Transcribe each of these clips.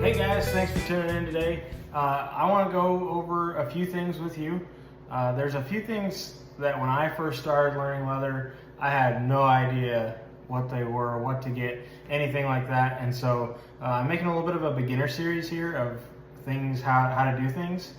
Hey guys, thanks for tuning in today. I want to go over a few things with you. There's a few things that when I first started learning leather, I had no idea what they were, what to get, anything like that. And so I'm making a little bit of a beginner series here of things, how to do things.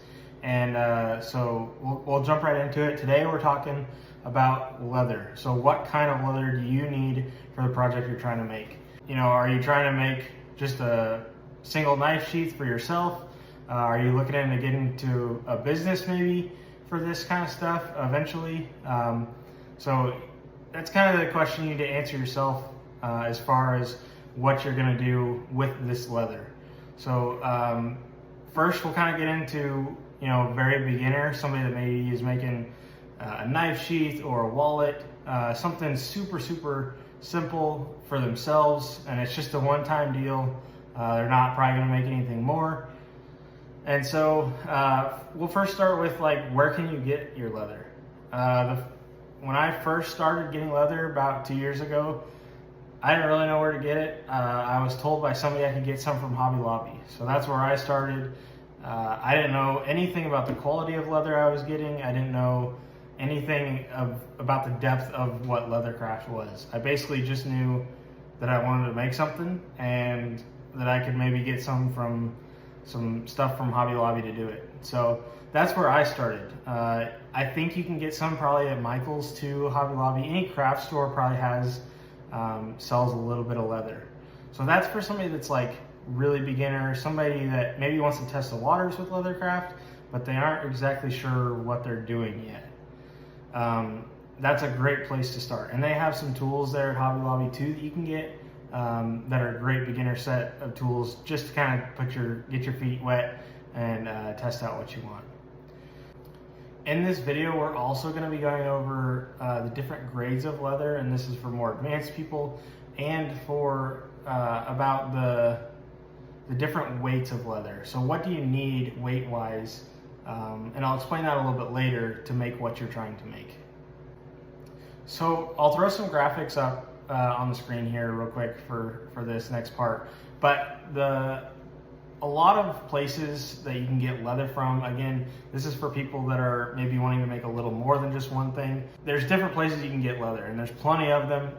And so we'll jump right into it. Today we're talking about leather. So what kind of leather do you need for the project you're trying to make? You know, are you trying to make just a single knife sheath for yourself? Are you looking into getting into a business maybe for this kind of stuff eventually? So that's kind of the question you need to answer yourself as far as what you're going to do with this leather. So first we'll kind of get into, you know, very beginner, somebody that maybe is making a knife sheath or a wallet, something super simple for themselves, and it's just a one-time deal. They're not probably going to make anything more. And so we'll first start with, like, where can you get your leather? When I first started getting leather about 2 years ago, I didn't really know where to get it. I was told by somebody I could get some from Hobby Lobby. So that's where I started. I didn't know anything about the quality of leather I was getting. I didn't know anything about the depth of what leathercraft was. I basically just knew that I wanted to make something and that I could maybe get some stuff from Hobby Lobby to do it. So that's where I started. I think you can get some probably at Michael's too, Hobby Lobby. Any craft store probably has, sells a little bit of leather. So that's for somebody that's like really beginner, somebody that maybe wants to test the waters with leathercraft, but they aren't exactly sure what they're doing yet. That's a great place to start. And they have some tools there at Hobby Lobby too that you can get that are a great beginner set of tools just to kind of get your feet wet and test out what you want. In this video, we're also going to be going over the different grades of leather, and this is for more advanced people, and for about the different weights of leather. So what do you need weight-wise? And I'll explain that a little bit later to make what you're trying to make. So I'll throw some graphics up on the screen here real quick for this next part. But a lot of places that you can get leather from, again, this is for people that are maybe wanting to make a little more than just one thing. There's different places you can get leather, and there's plenty of them.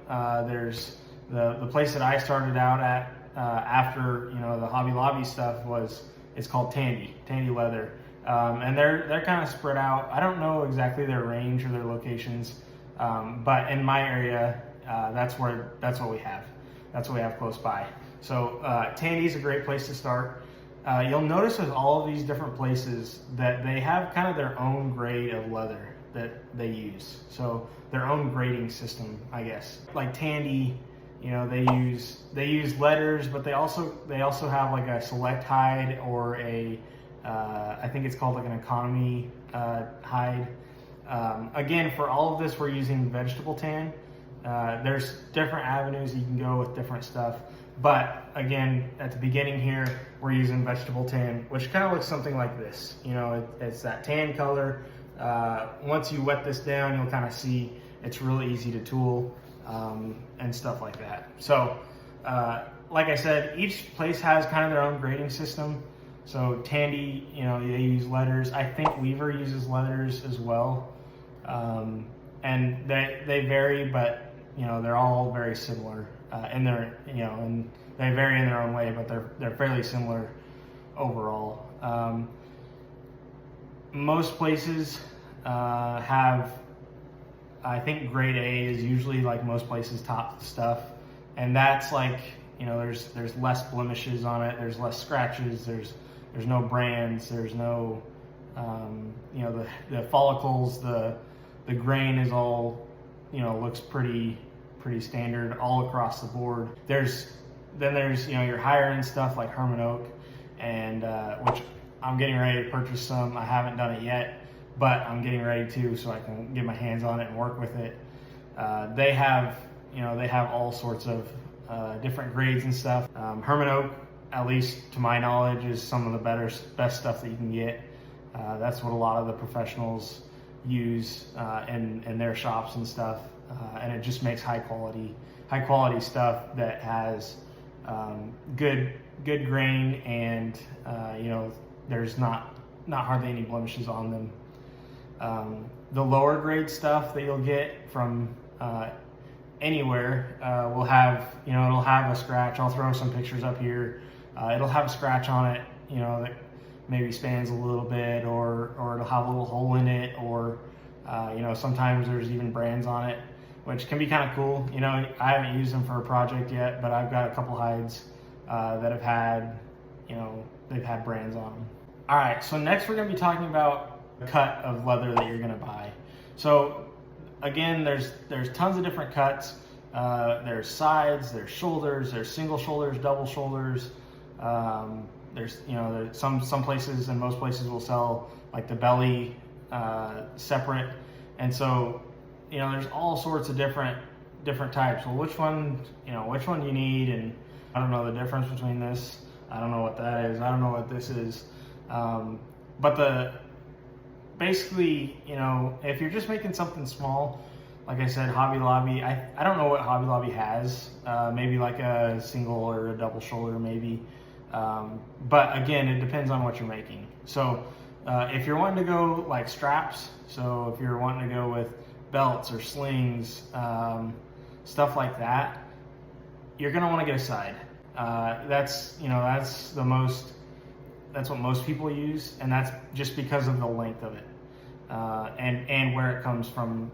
There's the place that I started out at after, you know, the Hobby Lobby stuff it's called Tandy Leather. And they're kind of spread out. I don't know exactly their range or their locations, but in my area, that's what we have. That's what we have close by. So Tandy's a great place to start. You'll notice with all of these different places that they have kind of their own grade of leather that they use. So their own grading system, I guess. Like Tandy, you know, they use letters, but they also have like a select hide or a I think it's called like an economy hide. Again, for all of this, we're using vegetable tan. There's different avenues you can go with different stuff. But again, at the beginning here, we're using vegetable tan, which kind of looks something like this. You know, it's that tan color. Once you wet this down, you'll kind of see it's really easy to tool and stuff like that. So, like I said, each place has kind of their own grading system. So Tandy, you know, they use letters. I think Weaver uses letters as well. And they vary, but, you know, they're all very similar in their, you know, and they vary in their own way, but they're fairly similar overall. Most places have, I think grade A is usually, like most places, top stuff. And that's like, you know, there's less blemishes on it. There's less scratches. There's no brands. There's no, you know, the follicles, the grain is all, you know, looks pretty standard all across the board. Then there's, you know, your higher end stuff like Herman Oak, and which I'm getting ready to purchase some. I haven't done it yet, but I'm getting ready to, so I can get my hands on it and work with it. They have all sorts of different grades and stuff. Herman Oak, at least to my knowledge, is some of the best stuff that you can get. That's what a lot of the professionals use in their shops and stuff, and it just makes high quality stuff that has good grain, and there's not hardly any blemishes on them. The lower grade stuff that you'll get from anywhere will have, it'll have a scratch. I'll throw some pictures up here. It'll have a scratch on it, that maybe spans a little bit, or it'll have a little hole in it, or sometimes there's even brands on it, which can be kind of cool. I haven't used them for a project yet, but I've got a couple hides that have had, they've had brands on them. All right, so next we're gonna be talking about the cut of leather that you're gonna buy. So again, there's tons of different cuts. There's sides, there's shoulders, there's single shoulders, double shoulders. There's some places and most places will sell like the belly separate, and so there's all sorts of different types. Well, which one you need, and I don't know the difference between this. I don't know what that is. I don't know what this is. But basically, if you're just making something small, like I said, Hobby Lobby, I don't know what Hobby Lobby has. Maybe like a single or a double shoulder, maybe. But again, it depends on what you're making. So if you're wanting to go like straps, so if you're wanting to go with belts or slings, stuff like that, you're gonna want to get a side. That's what most people use, and that's just because of the length of it, and where it comes from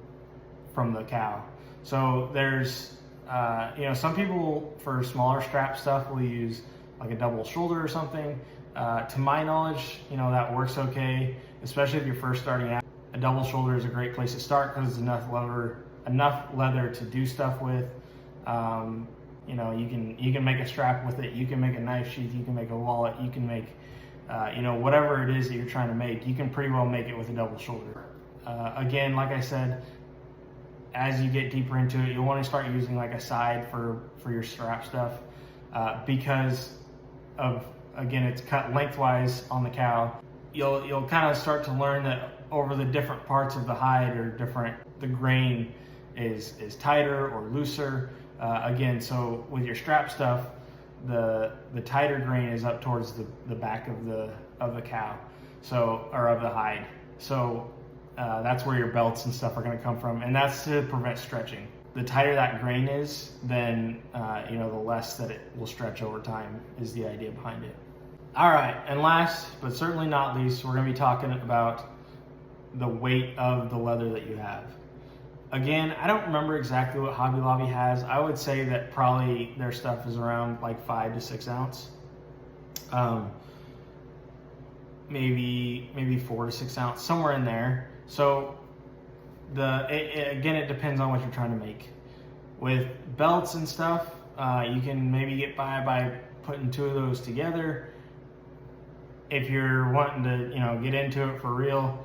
the cow. So there's some people for smaller strap stuff will use like a double shoulder or something. To my knowledge, that works okay, especially if you're first starting out. A double shoulder is a great place to start because it's enough leather to do stuff with. You can make a strap with it. You can make a knife sheath. You can make a wallet. You can make whatever it is that you're trying to make. You can pretty well make it with a double shoulder. Again, like I said, as you get deeper into it, you'll want to start using like a side for your strap stuff, because of, again, it's cut lengthwise on the cow. You'll kind of start to learn that over the different parts of the hide or the grain is tighter or looser. Again, so with your strap stuff, the tighter grain is up towards the back of the cow, or of the hide. So that's where your belts and stuff are going to come from, and that's to prevent stretching. The tighter that grain is, then the less that it will stretch over time is the idea behind it. All right, and last but certainly not least, we're going to be talking about the weight of the leather that you have. Again, I don't remember exactly what Hobby Lobby has. I would say that probably their stuff is around like 5 to 6 ounce. Maybe 4 to 6 ounce, somewhere in there. So again, it depends on what you're trying to make. With belts and stuff, you can maybe get by putting 2 of those together. If you're wanting to get into it for real,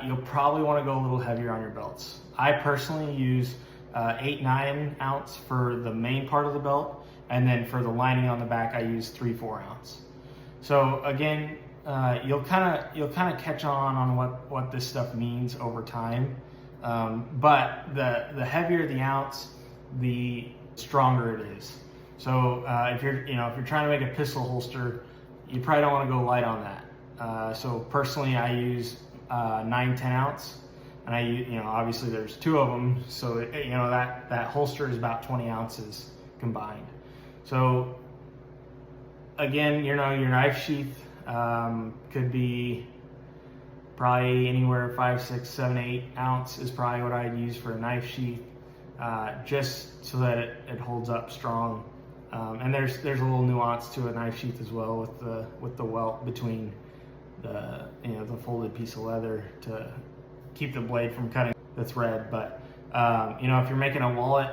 you'll probably want to go a little heavier on your belts. I personally use 8-9 ounce for the main part of the belt, and then for the lining on the back, I use 3-4 ounce. So again, you'll kind of catch on what this stuff means over time. But the heavier the ounce, the stronger it is. So if you're trying to make a pistol holster, you probably don't want to go light on that. So personally, I use 9-10 ounce, and obviously there's 2 of them, so that holster is about 20 ounces combined. So again, your knife sheath could be probably anywhere 5, 6, 7, 8 ounce is probably what I'd use for a knife sheath, just so that it holds up strong. And there's a little nuance to a knife sheath as well with the welt between the folded piece of leather to keep the blade from cutting the thread. But if you're making a wallet,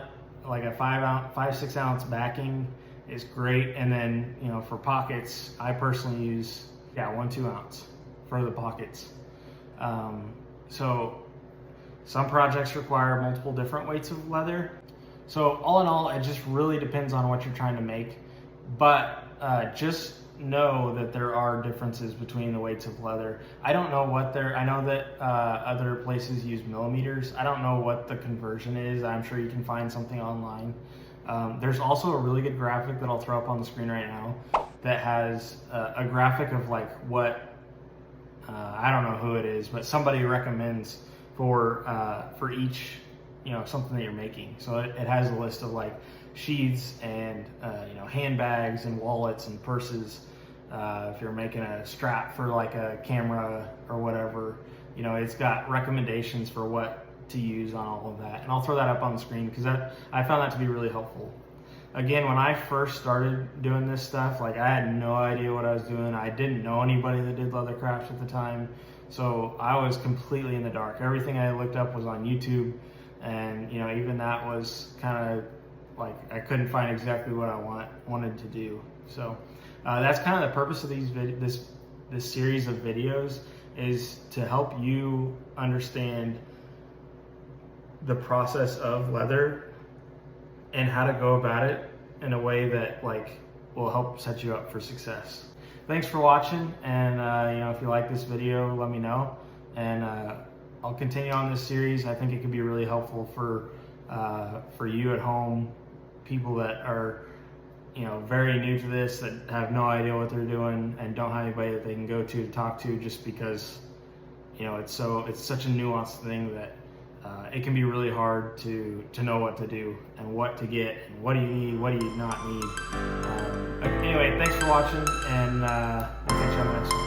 like a 5-6 ounce backing is great. And then for pockets, I personally use 1-2 ounce for the pockets. So some projects require multiple different weights of leather. So all in all, it just really depends on what you're trying to make. But just know that there are differences between the weights of leather. I don't know I know that other places use millimeters. I don't know what the conversion is. I'm sure you can find something online. There's also a really good graphic that I'll throw up on the screen right now that has a graphic of like what, I don't know who it is, but somebody recommends for each, something that you're making. So it has a list of like sheaths and, handbags and wallets and purses. If you're making a strap for like a camera or whatever, it's got recommendations for what to use on all of that. And I'll throw that up on the screen because I found that to be really helpful. Again, when I first started doing this stuff, like I had no idea what I was doing. I didn't know anybody that did leather crafts at the time. So I was completely in the dark. Everything I looked up was on YouTube. And, even that was kind of like, I couldn't find exactly what I wanted to do. So that's kind of the purpose of this series of videos, is to help you understand the process of leather and how to go about it in a way that will help set you up for success. Thanks for watching, and if you like this video, let me know, and I'll continue on this series. I think it could be really helpful for you at home, people that are very new to this, that have no idea what they're doing and don't have anybody that they can go to talk to, just because it's such a nuanced thing that it can be really hard to know what to do and what to get and what do you need, what do you not need. Anyway, thanks for watching, and we'll catch you on the next one.